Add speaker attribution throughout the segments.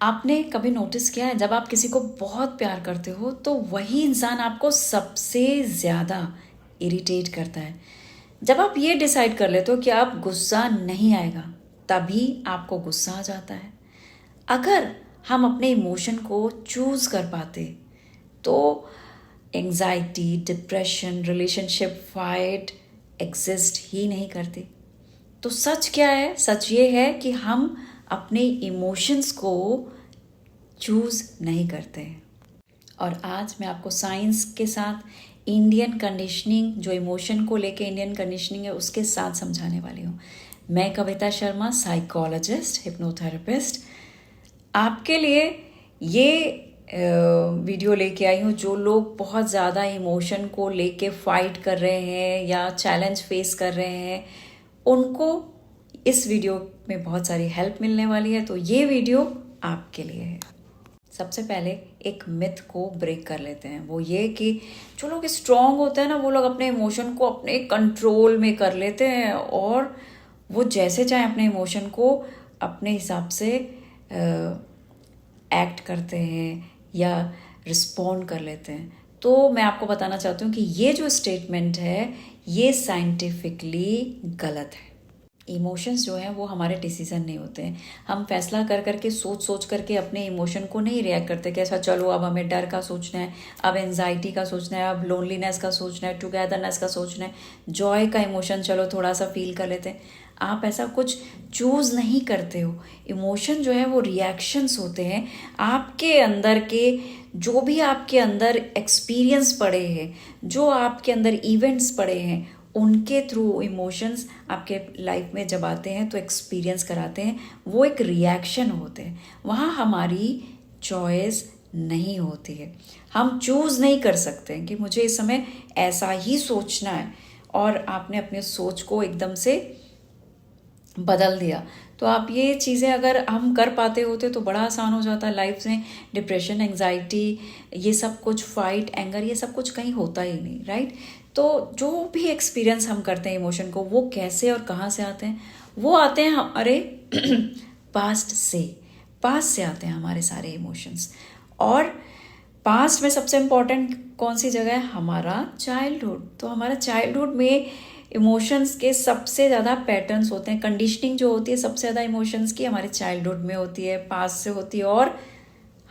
Speaker 1: आपने कभी नोटिस किया है जब आप किसी को बहुत प्यार करते हो तो वही इंसान आपको सबसे ज़्यादा इरिटेट करता है। जब आप ये डिसाइड कर लेते हो कि आप गुस्सा नहीं आएगा, तभी आपको गुस्सा आ जाता है। अगर हम अपने इमोशन को चूज़ कर पाते तो anxiety, depression, relationship fight exist ही नहीं करती। तो सच क्या है? सच ये है कि हम अपने इमोशंस को चूज़ नहीं करते हैं। और आज मैं आपको साइंस के साथ इंडियन कंडीशनिंग, जो इमोशन को लेके इंडियन कंडीशनिंग है, उसके साथ समझाने वाली हूँ। मैं कविता शर्मा, साइकोलॉजिस्ट, हिप्नोथेरेपिस्ट, आपके लिए ये वीडियो लेके आई हूँ। जो लोग बहुत ज़्यादा इमोशन को लेके फाइट कर रहे हैं या चैलेंज फेस कर रहे हैं, उनको इस वीडियो में बहुत सारी हेल्प मिलने वाली है। तो ये वीडियो आपके लिए है। सबसे पहले एक मिथ को ब्रेक कर लेते हैं। वो ये कि जो लोग स्ट्रांग होते हैं ना, वो लोग अपने इमोशन को अपने कंट्रोल में कर लेते हैं और वो जैसे चाहे अपने इमोशन को अपने हिसाब से एक्ट करते हैं या रिस्पॉन्ड कर लेते हैं। तो मैं आपको बताना चाहती हूँ कि ये जो स्टेटमेंट है ये साइंटिफिकली गलत है। इमोशंस जो हैं वो हमारे डिसीजन नहीं होते हैं। हम फैसला कर करके सोच करके अपने इमोशन को नहीं रिएक्ट करते कि ऐसा चलो अब हमें डर का सोचना है, अब एंजाइटी का सोचना है, अब लोनलीनेस का सोचना है, टुगेदरनेस का सोचना है, जॉय का इमोशन चलो थोड़ा सा फील कर लेते हैं। आप ऐसा कुछ चूज़ नहीं करते हो। इमोशन जो है वो रिएक्शंस होते हैं आपके अंदर के, जो भी आपके अंदर एक्सपीरियंस पड़े हैं, जो आपके अंदर इवेंट्स पड़े हैं, उनके थ्रू इमोशंस आपके लाइफ में जब आते हैं तो एक्सपीरियंस कराते हैं। वो एक रिएक्शन होते हैं, वहाँ हमारी चॉइस नहीं होती है। हम चूज़ नहीं कर सकते कि मुझे इस समय ऐसा ही सोचना है और आपने अपने सोच को एकदम से बदल दिया। तो आप ये चीज़ें अगर हम कर पाते होते तो बड़ा आसान हो जाता है लाइफ में। डिप्रेशन, एंजाइटी, ये सब कुछ, फाइट, एंगर, ये सब कुछ कहीं होता ही नहीं, राइट। तो जो भी एक्सपीरियंस हम करते हैं इमोशन को, वो कैसे और कहाँ से आते हैं? वो आते हैं हमारे पास्ट से आते हैं हमारे सारे इमोशंस। और पास्ट में सबसे इम्पॉर्टेंट कौन सी जगह है? हमारा चाइल्डहुड। तो हमारा चाइल्डहुड में इमोशंस के सबसे ज़्यादा पैटर्न्स होते हैं। कंडीशनिंग जो होती है सबसे ज़्यादा इमोशंस की हमारे चाइल्डहुड में होती है, पास्ट से होती है, और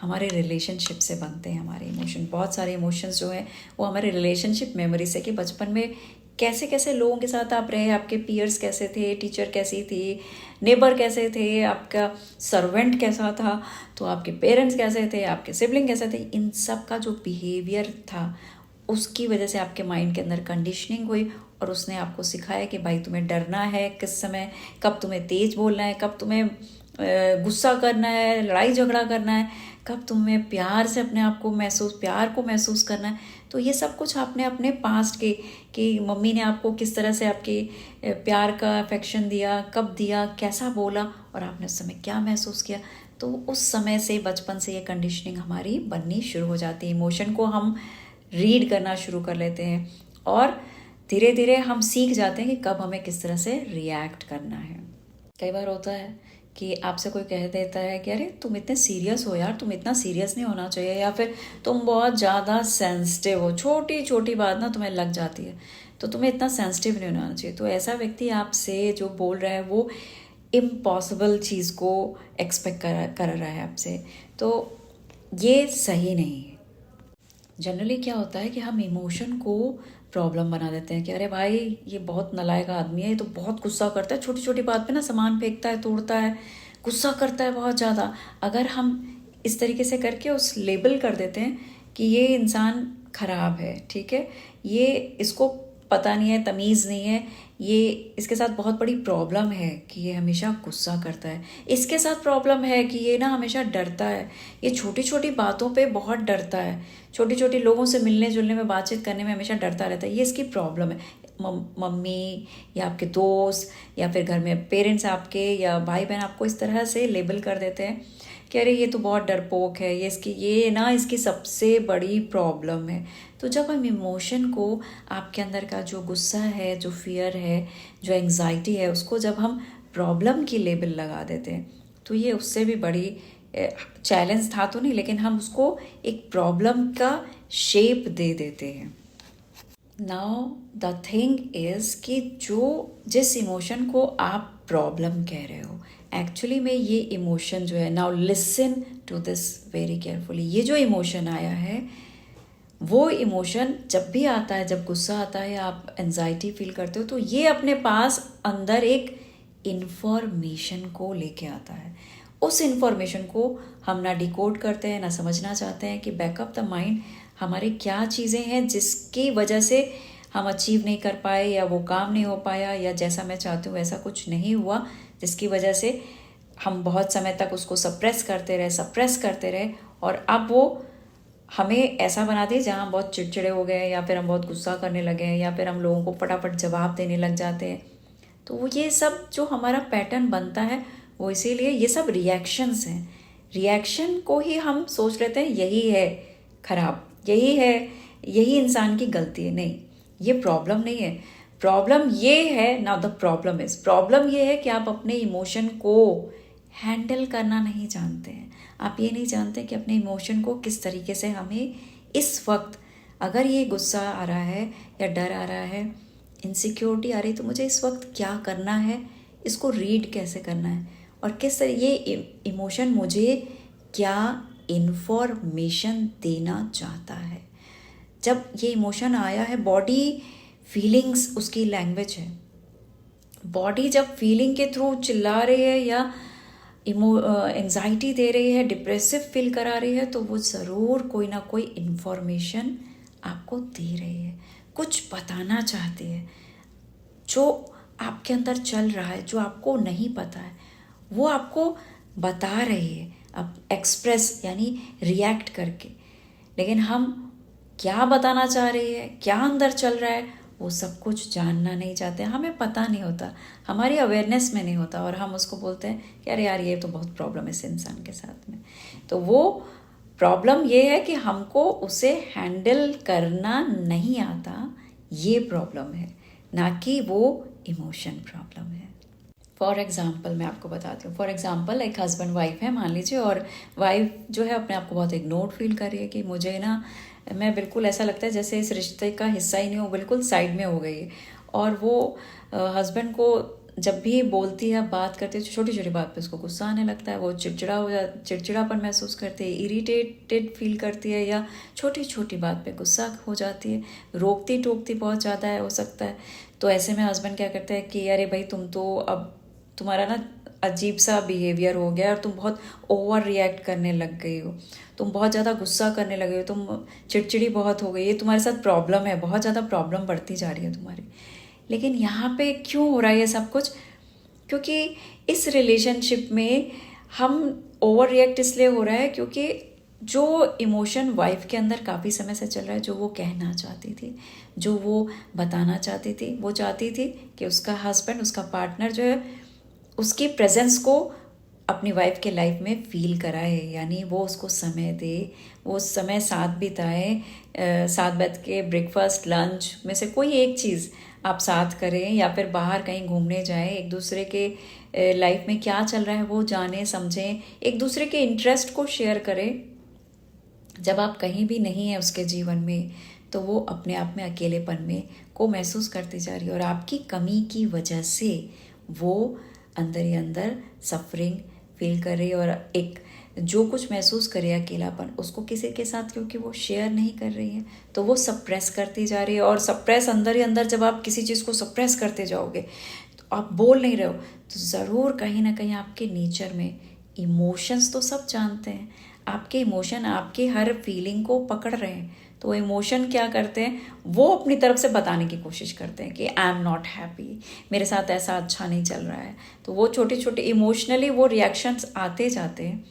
Speaker 1: हमारे रिलेशनशिप से बनते हैं हमारे इमोशन। बहुत सारे इमोशंस जो हैं वो हमारे रिलेशनशिप मेमोरी से, कि बचपन में कैसे कैसे लोगों के साथ आप रहे, आपके पीयर्स कैसे थे, टीचर कैसी थी, नेबर कैसे थे, आपका सर्वेंट कैसा था, तो आपके पेरेंट्स कैसे थे, आपके सिबलिंग कैसे थे, इन सब का जो बिहेवियर था उसकी वजह से आपके माइंड के अंदर कंडीशनिंग हुई और उसने आपको सिखाया कि भाई तुम्हें डरना है किस समय, कब तुम्हें तेज बोलना है, कब तुम्हें गुस्सा करना है, लड़ाई झगड़ा करना है, कब तुम्हें प्यार से अपने आप को प्यार को महसूस करना है। तो ये सब कुछ आपने अपने पास्ट के, कि मम्मी ने आपको किस तरह से आपके प्यार का अफेक्शन दिया, कब दिया, कैसा बोला और आपने उस समय क्या महसूस किया। तो उस समय से, बचपन से ये कंडीशनिंग हमारी बननी शुरू हो जाती है। इमोशन को हम रीड करना शुरू कर लेते हैं और धीरे धीरे हम सीख जाते हैं कि कब हमें किस तरह से रिएक्ट करना है। कई बार होता है कि आपसे कोई कह देता है कि अरे तुम इतने सीरियस हो यार, तुम इतना सीरियस नहीं होना चाहिए, या फिर तुम बहुत ज़्यादा सेंसिटिव हो, छोटी छोटी बात ना तुम्हें लग जाती है, तो तुम्हें इतना सेंसिटिव नहीं होना चाहिए। तो ऐसा व्यक्ति आपसे जो बोल रहा है वो इम्पॉसिबल चीज़ को एक्सपेक्ट कर रहा है आपसे, तो ये सही नहीं है। जनरली क्या होता है कि हम इमोशन को प्रॉब्लम बना देते हैं कि अरे भाई ये बहुत नालायक आदमी है, ये तो बहुत गुस्सा करता है, छोटी छोटी बात पे ना सामान फेंकता है, तोड़ता है, गुस्सा करता है बहुत ज़्यादा। अगर हम इस तरीके से करके उस लेबल कर देते हैं कि ये इंसान खराब है, ठीक है, ये इसको पता नहीं है, तमीज़ नहीं है, ये इसके साथ बहुत बड़ी प्रॉब्लम है कि ये हमेशा गुस्सा करता है, इसके साथ प्रॉब्लम है कि ये ना हमेशा डरता है, ये छोटी छोटी बातों पे बहुत डरता है, छोटी छोटी लोगों से मिलने जुलने में, बातचीत करने में हमेशा डरता रहता है, ये इसकी प्रॉब्लम है। मम्मी या आपके दोस्त या फिर घर में पेरेंट्स आपके या भाई बहन आपको इस तरह से लेबल कर देते हैं कि अरे ये तो बहुत डरपोक है, इसकी सबसे बड़ी प्रॉब्लम है। तो जब हम इमोशन को, आपके अंदर का जो गुस्सा है, जो फियर है, जो एंग्जाइटी है, उसको जब हम प्रॉब्लम की लेबल लगा देते हैं तो ये उससे भी बड़ी चैलेंज था तो नहीं, लेकिन हम उसको एक प्रॉब्लम का शेप दे देते हैं। नाउ द थिंग इज कि जिस इमोशन को आप प्रॉब्लम कह रहे हो, एक्चुअली में ये इमोशन जो है, now listen to this very carefully, ये जो इमोशन आया है, वो इमोशन जब भी आता है, जब गुस्सा आता है, आप एंजाइटी फील करते हो, तो ये अपने पास अंदर एक इन्फॉर्मेशन को लेके आता है। उस इन्फॉर्मेशन को हम ना डिकोड करते हैं, ना समझना चाहते हैं कि बैकअप द माइंड हमारी क्या चीज़ें हैं जिसकी वजह से हम अचीव नहीं कर पाए, या वो काम नहीं हो पाया, या जैसा मैं चाहती हूँ वैसा कुछ नहीं हुआ, जिसकी वजह से हम बहुत समय तक उसको सप्रेस करते रहे, और अब वो हमें ऐसा बना दिए जहाँ हम बहुत चिड़चिड़े हो गए, या फिर हम बहुत गुस्सा करने लगे हैं, या फिर हम लोगों को फटाफट जवाब देने लग जाते हैं। तो वो ये सब जो हमारा पैटर्न बनता है, वो इसीलिए ये सब रिएक्शंस हैं। रिएक्शन को ही हम सोच लेते हैं यही है खराब, यही है, यही इंसान की गलती है। नहीं, ये प्रॉब्लम नहीं है। प्रॉब्लम ये है, नाउ द प्रॉब्लम ये है कि आप अपने इमोशन को हैंडल करना नहीं जानते हैं। आप ये नहीं जानते कि अपने इमोशन को किस तरीके से हमें इस वक्त, अगर ये गुस्सा आ रहा है या डर आ रहा है, इनसिक्योरिटी आ रही, तो मुझे इस वक्त क्या करना है, इसको रीड कैसे करना है, और किस तरह ये इमोशन मुझे क्या इन्फॉर्मेशन देना चाहता है। जब ये इमोशन आया है, बॉडी फीलिंग्स उसकी लैंग्वेज है। बॉडी जब फीलिंग के थ्रू चिल्ला रही है या एंजाइटी दे रही है, डिप्रेसिव फील करा रही है, तो वो ज़रूर कोई ना कोई इन्फॉर्मेशन आपको दे रही है, कुछ बताना चाहती है। जो आपके अंदर चल रहा है, जो आपको नहीं पता है, वो आपको बता रही है, अब एक्सप्रेस यानी रिएक्ट करके। लेकिन हम क्या बताना चाह रही है, क्या अंदर चल रहा है, वो सब कुछ जानना नहीं चाहते, हमें पता नहीं होता, हमारी अवेयरनेस में नहीं होता, और हम उसको बोलते हैं कि अरे यार ये तो बहुत प्रॉब्लम है इस इंसान के साथ में। तो वो प्रॉब्लम ये है कि हमको उसे हैंडल करना नहीं आता, ये प्रॉब्लम है, ना कि वो इमोशन प्रॉब्लम है। फॉर एग्ज़ाम्पल मैं आपको बताती हूँ। फॉर एग्ज़ाम्पल एक हस्बैंड वाइफ है मान लीजिए, और वाइफ जो है अपने आप को बहुत इग्नोर्ड फील कर रही है कि मुझे ना, मैं बिल्कुल ऐसा लगता है जैसे इस रिश्ते का हिस्सा ही नहीं हो, बिल्कुल साइड में हो गई है। और वो हस्बैंड को जब भी बोलती है, बात करती है, छोटी छोटी बात पे उसको गुस्सा आने लगता है, वो चिड़चिड़ापन महसूस करती है, इरिटेटेड फील करती है, या छोटी छोटी बात पे गुस्सा हो जाती है, रोकती टोकती बहुत ज़्यादा है हो सकता है। तो ऐसे में हस्बैंड क्या करता है कि अरे भाई तुम तो अब तुम्हारा ना अजीब सा बिहेवियर हो गया, और तुम बहुत ओवर रिएक्ट करने लग गई हो, तुम बहुत ज़्यादा गुस्सा करने लगे हो, तुम चिड़चिड़ी बहुत हो गई, ये तुम्हारे साथ प्रॉब्लम है, बहुत ज़्यादा प्रॉब्लम बढ़ती जा रही है तुम्हारी। लेकिन यहाँ पे क्यों हो रहा है ये सब कुछ? क्योंकि इस रिलेशनशिप में हम ओवर रिएक्ट इसलिए हो रहा है क्योंकि जो इमोशन वाइफ के अंदर काफ़ी समय से चल रहा है, जो वो कहना चाहती थी, जो वो बताना चाहती थी, वो चाहती थी कि उसका हस्बैंड, उसका पार्टनर जो है, उसकी प्रेजेंस को अपनी वाइफ के लाइफ में फील कराए, यानी वो उसको समय दे, वो समय साथ बिताए, साथ बैठ के ब्रेकफास्ट लंच में से कोई एक चीज़ आप साथ करें, या फिर बाहर कहीं घूमने जाएं, एक दूसरे के लाइफ में क्या चल रहा है वो जानें समझें, एक दूसरे के इंटरेस्ट को शेयर करें। जब आप कहीं भी नहीं हैं उसके जीवन में, तो वो अपने आप में अकेलेपन में को महसूस करती जा रही है, और आपकी कमी की वजह से वो अंदर ही अंदर सफरिंग फील कर रही है, और एक जो कुछ महसूस करे अकेलापन, उसको किसी के साथ क्योंकि वो शेयर नहीं कर रही है, तो वो सप्रेस करती जा रही है। और सप्रेस अंदर ही अंदर, जब आप किसी चीज़ को सप्रेस करते जाओगे, तो आप बोल नहीं रहे हो, तो ज़रूर कहीं ना कहीं आपके नेचर में इमोशंस, तो सब जानते हैं, आपके इमोशन आपकी हर फीलिंग को पकड़ रहे हैं, तो इमोशन क्या करते हैं, वो अपनी तरफ से बताने की कोशिश करते हैं कि आई एम नॉट हैप्पी, मेरे साथ ऐसा अच्छा नहीं चल रहा है। तो वो छोटे छोटे इमोशनली वो रिएक्शंस आते जाते हैं,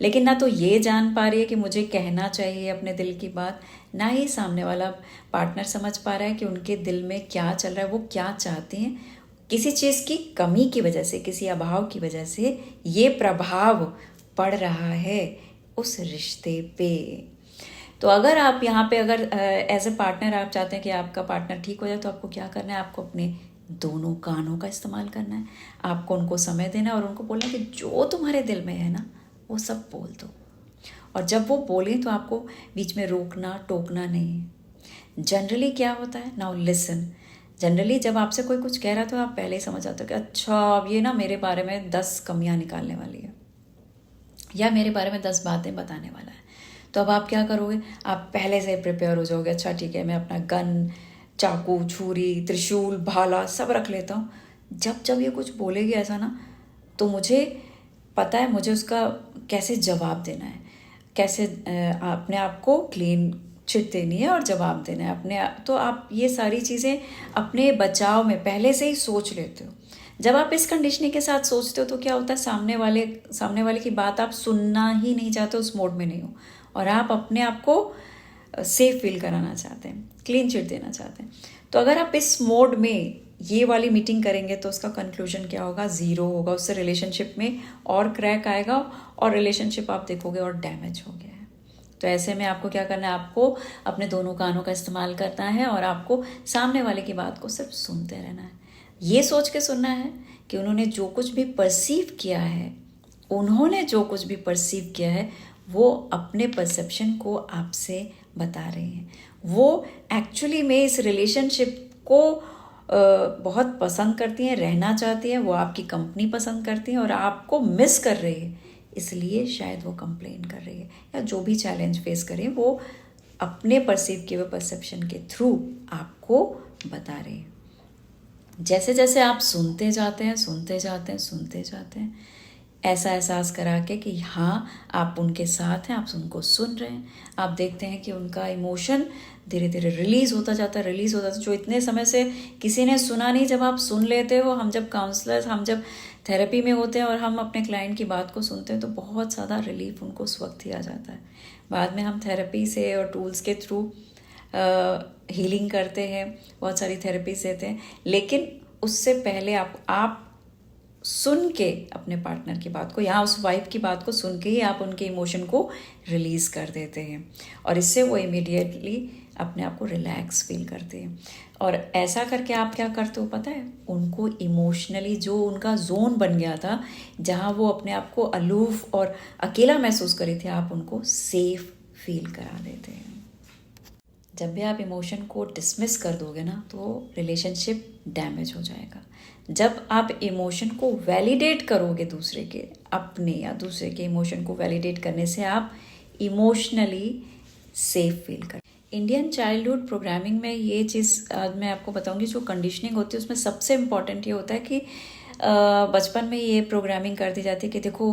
Speaker 1: लेकिन ना तो ये जान पा रही है कि मुझे कहना चाहिए अपने दिल की बात, ना ही सामने वाला पार्टनर समझ पा रहा है कि उनके दिल में क्या चल रहा है, वो क्या चाहते हैं। किसी चीज़ की कमी की वजह से, किसी अभाव की वजह से ये प्रभाव पड़ रहा है उस रिश्ते पे। तो अगर आप यहाँ पे अगर एज ए पार्टनर आप चाहते हैं कि आपका पार्टनर ठीक हो जाए, तो आपको क्या करना है, आपको अपने दोनों कानों का इस्तेमाल करना है, आपको उनको समय देना है, और उनको बोलना है कि जो तुम्हारे दिल में है ना, वो सब बोल दो। और जब वो बोलें तो आपको बीच में रोकना टोकना नहीं है। जनरली क्या होता है, नाउ लिसन, जनरली जब आपसे कोई कुछ कह रहा है तो आप पहले ही समझ जाते हो कि अच्छा अब ये ना मेरे बारे में 10 कमियां निकालने वाली है या मेरे बारे में 10 बातें बताने वाला है। तो अब आप क्या करोगे, आप पहले से प्रिपेयर हो जाओगे, अच्छा ठीक है मैं अपना गन, चाकू, छुरी, त्रिशूल, भाला सब रख लेता हूँ। जब जब ये कुछ बोलेगी ऐसा ना, तो मुझे पता है मुझे उसका कैसे जवाब देना है, कैसे अपने आप को क्लीन चिट देनी है और जवाब देना है अपने। तो आप ये सारी चीज़ें अपने बचाव में पहले से ही सोच लेते हो। जब आप इस कंडीशनिंग के साथ सोचते हो तो क्या होता है, सामने वाले की बात आप सुनना ही नहीं चाहते, उस मोड में नहीं हो, और आप अपने आप को सेफ फील कराना चाहते हैं, क्लीन चिट देना चाहते हैं। तो अगर आप इस मोड में ये वाली मीटिंग करेंगे तो उसका कंक्लूजन क्या होगा, 0 होगा। उससे रिलेशनशिप में और क्रैक आएगा और रिलेशनशिप आप देखोगे और डैमेज हो गया है। तो ऐसे में आपको क्या करना है, आपको अपने दोनों कानों का इस्तेमाल करना है और आपको सामने वाले की बात को सिर्फ सुनते रहना है। ये सोच के सुनना है कि उन्होंने जो कुछ भी परसीव किया है, वो अपने परसेप्शन को आपसे बता रहे हैं। वो एक्चुअली में इस रिलेशनशिप को बहुत पसंद करती हैं, रहना चाहती हैं, वो आपकी कंपनी पसंद करती हैं और आपको मिस कर रही है, इसलिए शायद वो कंप्लेन कर रही है या जो भी चैलेंज फेस करें वो अपने परसीव किए हुए परसेप्शन के थ्रू आपको बता रहे हैं। जैसे जैसे आप सुनते जाते हैं, ऐसा एहसास करा के कि हाँ आप उनके साथ हैं, आप उनको सुन रहे हैं, आप देखते हैं कि उनका इमोशन धीरे धीरे रिलीज़ होता जाता है, जो इतने समय से किसी ने सुना नहीं। जब आप सुन लेते हो, हम जब काउंसलर्स, हम जब थेरेपी में होते हैं और हम अपने क्लाइंट की बात को सुनते हैं तो बहुत ज़्यादा रिलीफ उनको उस वक्त ही आ जाता है। बाद में हम थेरेपी से और टूल्स के थ्रू हीलिंग करते हैं, बहुत सारी थेरेपीज देते हैं, लेकिन उससे पहले आप सुन के अपने पार्टनर की बात को या उस वाइफ की बात को सुन के ही आप उनके इमोशन को रिलीज़ कर देते हैं और इससे वो इमीडिएटली अपने आप को रिलैक्स फील करते हैं। और ऐसा करके आप क्या करते हो पता है, उनको इमोशनली जो उनका जोन बन गया था जहाँ वो अपने आप को अलूफ और अकेला महसूस कर रही थी, आप उनको सेफ फील करा देते हैं। जब भी आप इमोशन को डिसमिस कर दोगे ना तो रिलेशनशिप डैमेज हो जाएगा। जब आप इमोशन को वैलिडेट करोगे, दूसरे के, अपने या दूसरे के इमोशन को वैलिडेट करने से आप इमोशनली सेफ फील कर। इंडियन चाइल्डहुड प्रोग्रामिंग में ये चीज़ आज मैं आपको बताऊंगी, जो कंडीशनिंग होती है उसमें सबसे इम्पॉर्टेंट ये होता है कि बचपन में ये प्रोग्रामिंग कर दी जाती है कि देखो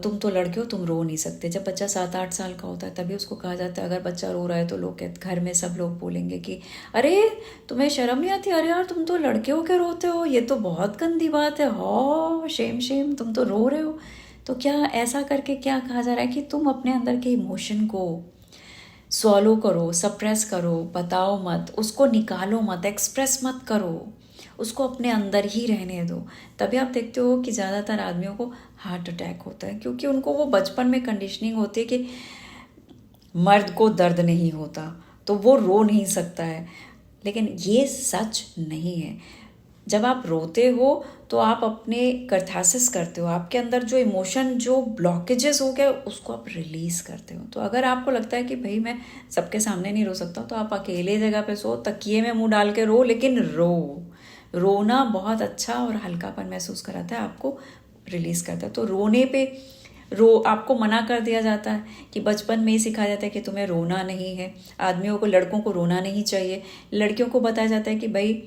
Speaker 1: तुम तो लड़के हो, तुम रो नहीं सकते। जब बच्चा 7-8 साल का होता है तभी उसको कहा जाता है अगर बच्चा रो रहा है तो लोग घर में सब लोग बोलेंगे कि अरे तुम्हें शर्म नहीं आती, अरे यार तुम तो लड़के हो के रोते हो, ये तो बहुत गंदी बात है, हो शेम तुम तो रो रहे हो। तो क्या ऐसा करके क्या कहा जा रहा है कि तुम अपने अंदर के इमोशन को सॉलो करो, सप्रेस करो, बताओ मत, उसको निकालो मत, एक्सप्रेस मत करो, उसको अपने अंदर ही रहने दो। तभी आप देखते हो कि ज़्यादातर आदमियों को हार्ट अटैक होता है, क्योंकि उनको वो बचपन में कंडीशनिंग होती है कि मर्द को दर्द नहीं होता तो वो रो नहीं सकता है। लेकिन ये सच नहीं है। जब आप रोते हो तो आप अपने कैथारसिस करते हो, आपके अंदर जो इमोशन, जो ब्लॉकेजेस हो गए उसको आप रिलीज़ करते हो। तो अगर आपको लगता है कि भाई मैं सबके सामने नहीं रो सकता, तो आप अकेले जगह पे सो, तकिए में मुंह डाल के रो, लेकिन रोना बहुत अच्छा और हल्कापन महसूस कराता है, आपको रिलीज़ करता है। तो रोने पे आपको मना कर दिया जाता है कि बचपन में ही सिखाया जाता है कि तुम्हें रोना नहीं है। आदमियों को, लड़कों को रोना नहीं चाहिए। लड़कियों को बताया जाता है कि भाई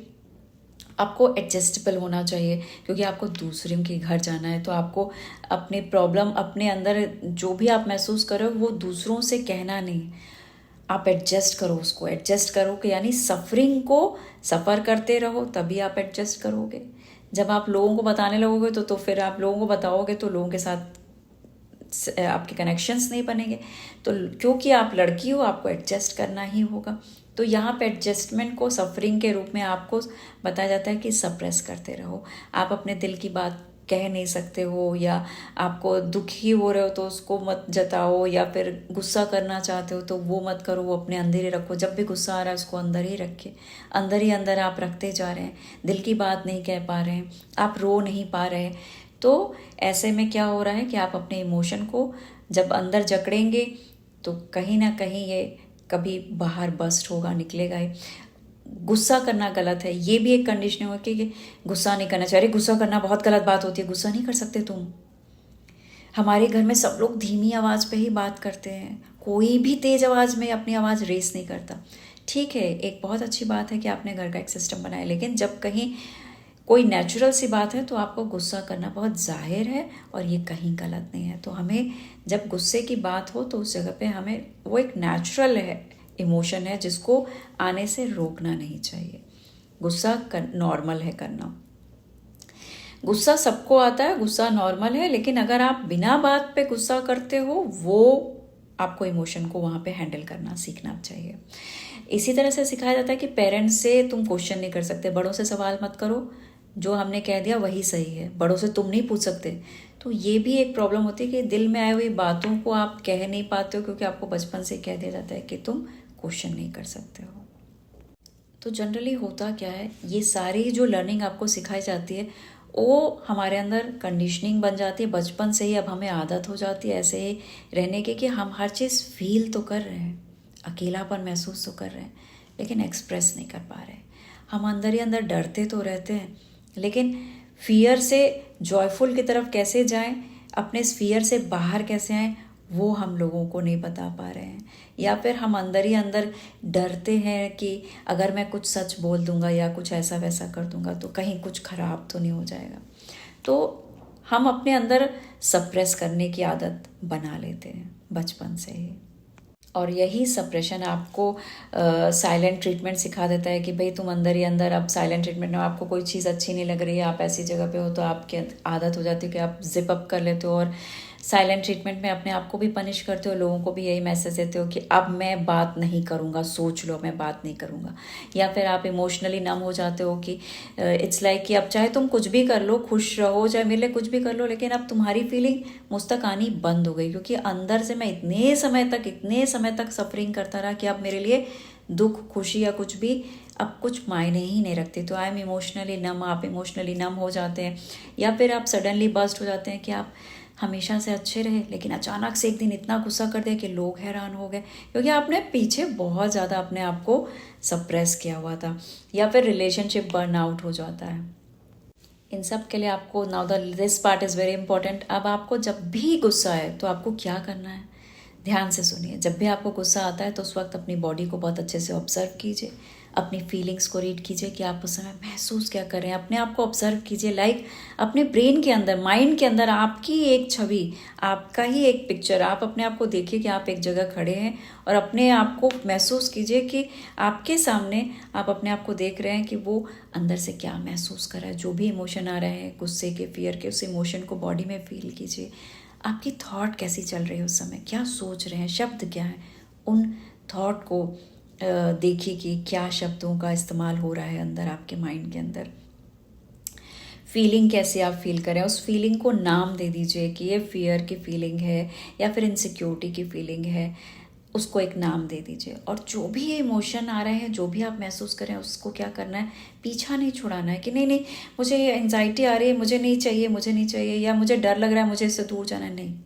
Speaker 1: आपको एडजस्टेबल होना चाहिए, क्योंकि आपको दूसरों के घर जाना है, तो आपको अपनी प्रॉब्लम, अपने अंदर जो भी आप महसूस करो वो दूसरों से कहना नहीं, आप एडजस्ट करो, उसको एडजस्ट करो कि यानी सफरिंग को सफ़र करते रहो, तभी आप एडजस्ट करोगे। जब आप लोगों को बताने लगोगे तो फिर आप लोगों को बताओगे तो लोगों के साथ आपके कनेक्शंस नहीं बनेंगे। तो क्योंकि आप लड़की हो, आपको एडजस्ट करना ही होगा। तो यहाँ पे एडजस्टमेंट को सफरिंग के रूप में आपको बताया जाता है कि सप्रेस करते रहो। आप अपने दिल की बात कह नहीं सकते हो, या आपको दुखी हो रहे हो तो उसको मत जताओ, या फिर गुस्सा करना चाहते हो तो वो मत करो, वो अपने अंदर ही रखो। जब भी गुस्सा आ रहा है उसको अंदर ही रखे, अंदर ही अंदर आप रखते जा रहे हैं, दिल की बात नहीं कह पा रहे हैं, आप रो नहीं पा रहे हैं। तो ऐसे में क्या हो रहा है कि आप अपने इमोशन को जब अंदर जकड़ेंगे तो कहीं ना कहीं ये कभी बाहर बस्ट होगा, निकलेगा ही। गुस्सा करना गलत है, ये भी एक कंडीशन है कि गुस्सा नहीं करना चाहिए। अरे गुस्सा करना बहुत गलत बात होती है, गुस्सा नहीं कर सकते तुम। हमारे घर में सब लोग धीमी आवाज़ पे ही बात करते हैं, कोई भी तेज़ आवाज़ में अपनी आवाज़ रेस नहीं करता। ठीक है, एक बहुत अच्छी बात है कि आपने घर का एक सिस्टम बनाया, लेकिन जब कहीं कोई नेचुरल सी बात है तो आपको गुस्सा करना बहुत जाहिर है और ये कहीं गलत नहीं है। तो हमें जब गुस्से की बात हो तो उस जगह पे हमें, वो एक नेचुरल है, इमोशन है जिसको आने से रोकना नहीं चाहिए। गुस्सा नॉर्मल है करना, गुस्सा सबको आता है, गुस्सा नॉर्मल है। लेकिन अगर आप बिना बात पे गुस्सा करते हो, वो आपको इमोशन को वहाँ पे हैंडल करना सीखना चाहिए। इसी तरह से सिखाया जाता है कि पेरेंट्स से तुम क्वेश्चन नहीं कर सकते, बड़ों से सवाल मत करो, जो हमने कह दिया वही सही है, बड़ों से तुम नहीं पूछ सकते। तो ये भी एक प्रॉब्लम होती है कि दिल में आई हुई बातों को आप कह नहीं पाते हो, क्योंकि आपको बचपन से कह दिया जाता है कि तुम क्वेश्चन नहीं कर सकते हो। तो जनरली होता क्या है, ये सारी जो लर्निंग आपको सिखाई जाती है वो हमारे अंदर कंडीशनिंग बन जाती है बचपन से ही। अब हमें आदत हो जाती है ऐसे ही रहने की कि हम हर चीज़ फील तो कर रहे हैं, अकेलापन महसूस तो कर रहे हैं, लेकिन एक्सप्रेस नहीं कर पा रहे। हम अंदर ही अंदर डरते तो रहते हैं, लेकिन फियर से जॉयफुल की तरफ कैसे जाएं, अपने इस फियर से बाहर कैसे आएं, वो हम लोगों को नहीं बता पा रहे हैं। या फिर हम अंदर ही अंदर डरते हैं कि अगर मैं कुछ सच बोल दूंगा या कुछ ऐसा वैसा कर दूंगा तो कहीं कुछ खराब तो नहीं हो जाएगा। तो हम अपने अंदर सप्रेस करने की आदत बना लेते हैं बचपन से ही, और यही सप्रेशन आपको साइलेंट ट्रीटमेंट सिखा देता है कि भाई तुम अंदर ही अंदर, अब साइलेंट ट्रीटमेंट में आपको कोई चीज़ अच्छी नहीं लग रही है, आप ऐसी जगह पे हो तो आपकी आदत हो जाती है कि आप जिप अप कर लेते हो, और साइलेंट ट्रीटमेंट में अपने आप को भी पनिश करते हो, लोगों को भी यही मैसेज देते हो कि अब मैं बात नहीं करूँगा, सोच लो मैं बात नहीं करूँगा। या फिर आप इमोशनली नम हो जाते हो कि इट्स लाइक कि अब चाहे तुम कुछ भी कर लो, खुश रहो, चाहे मेरे लिए कुछ भी कर लो, लेकिन अब तुम्हारी फीलिंग मुझ तक आनी बंद हो गई, क्योंकि अंदर से मैं इतने समय तक सफरिंग करता रहा कि अब मेरे लिए दुख, खुशी या कुछ भी अब कुछ मायने ही नहीं रखती। तो आई एम इमोशनली नम, आप इमोशनली नम हो जाते हैं। या फिर आप सडनली बर्स्ट हो जाते हैं कि आप हमेशा से अच्छे रहे, लेकिन अचानक से एक दिन इतना गुस्सा कर दिया कि लोग हैरान हो गए, क्योंकि आपने पीछे बहुत ज़्यादा अपने आप को सप्रेस किया हुआ था। या फिर रिलेशनशिप बर्न आउट हो जाता है। इन सब के लिए आपको now this part is very important. अब आपको जब भी गुस्सा आए तो आपको क्या करना है, ध्यान से सुनिए। जब भी आपको गुस्सा आता है तो उस वक्त अपनी बॉडी को बहुत अच्छे से ऑब्जर्व कीजिए, अपनी फीलिंग्स को रीड कीजिए कि आप उस समय महसूस क्या कर रहे हैं, अपने आप को ऑब्जर्व कीजिए। लाइक अपने ब्रेन के अंदर, माइंड के अंदर आपकी एक छवि, आपका ही एक पिक्चर, आप अपने आप को देखिए कि आप एक जगह खड़े हैं और अपने आप को महसूस कीजिए कि आपके सामने आप अपने आप को देख रहे हैं कि वो अंदर से क्या महसूस कर रहा है। जो भी इमोशन आ रहे हैं, गुस्से के, फियर के, उस इमोशन को बॉडी में फील कीजिए। आपकी थॉट कैसी चल रही है उस समय, क्या सोच रहे हैं, शब्द क्या है, उन थॉट को देखिए कि क्या शब्दों का इस्तेमाल हो रहा है अंदर आपके माइंड के अंदर। फीलिंग कैसे आप फील करें, उस फीलिंग को नाम दे दीजिए कि ये फियर की फीलिंग है या फिर इनसिक्योरिटी की फीलिंग है, उसको एक नाम दे दीजिए। और जो भी ये इमोशन आ रहे हैं, जो भी आप महसूस करें, उसको क्या करना है, पीछा नहीं छुड़ाना है कि नहीं नहीं मुझे एंजाइटी आ रही है, मुझे नहीं चाहिए, या मुझे डर लग रहा है, मुझे इससे दूर जाना है। नहीं,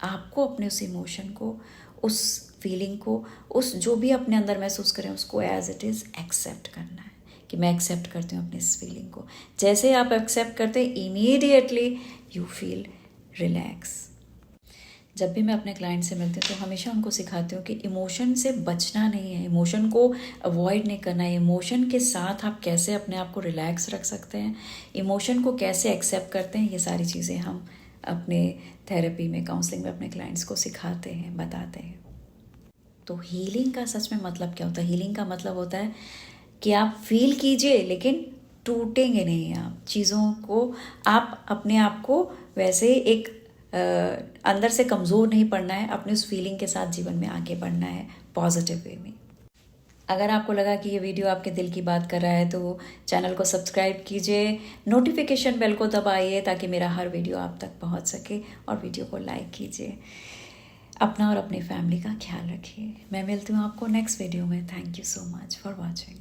Speaker 1: आपको अपने उस इमोशन को, उस फीलिंग को, उस जो भी अपने अंदर महसूस करें, उसको एज इट इज़ एक्सेप्ट करना है कि मैं एक्सेप्ट करती हूँ अपनी इस फीलिंग को। जैसे आप एक्सेप्ट करते हैं, इमीडिएटली यू फील रिलैक्स। जब भी मैं अपने क्लाइंट से मिलती हूँ तो हमेशा उनको सिखाती हूँ कि इमोशन से बचना नहीं है, इमोशन को अवॉइड नहीं करना है। इमोशन के साथ आप कैसे अपने आप को रिलैक्स रख सकते हैं, इमोशन को कैसे एक्सेप्ट करते हैं, ये सारी चीज़ें हम अपने थेरेपी में, काउंसलिंग में अपने क्लाइंट्स को सिखाते हैं, बताते हैं। तो हीलिंग का सच में मतलब क्या होता है? हीलिंग का मतलब होता है कि आप फील कीजिए लेकिन टूटेंगे नहीं। आप चीज़ों को, आप अपने आप को वैसे एक अंदर से कमज़ोर नहीं पड़ना है, अपने उस फीलिंग के साथ जीवन में आगे बढ़ना है पॉजिटिव वे में। अगर आपको लगा कि ये वीडियो आपके दिल की बात कर रहा है तो चैनल को सब्सक्राइब कीजिए, नोटिफिकेशन बेल को दबाइए ताकि मेरा हर वीडियो आप तक पहुंच सके, और वीडियो को लाइक कीजिए। अपना और अपनी फैमिली का ख्याल रखिए। मैं मिलती हूँ आपको नेक्स्ट वीडियो में। Thank you so much for watching.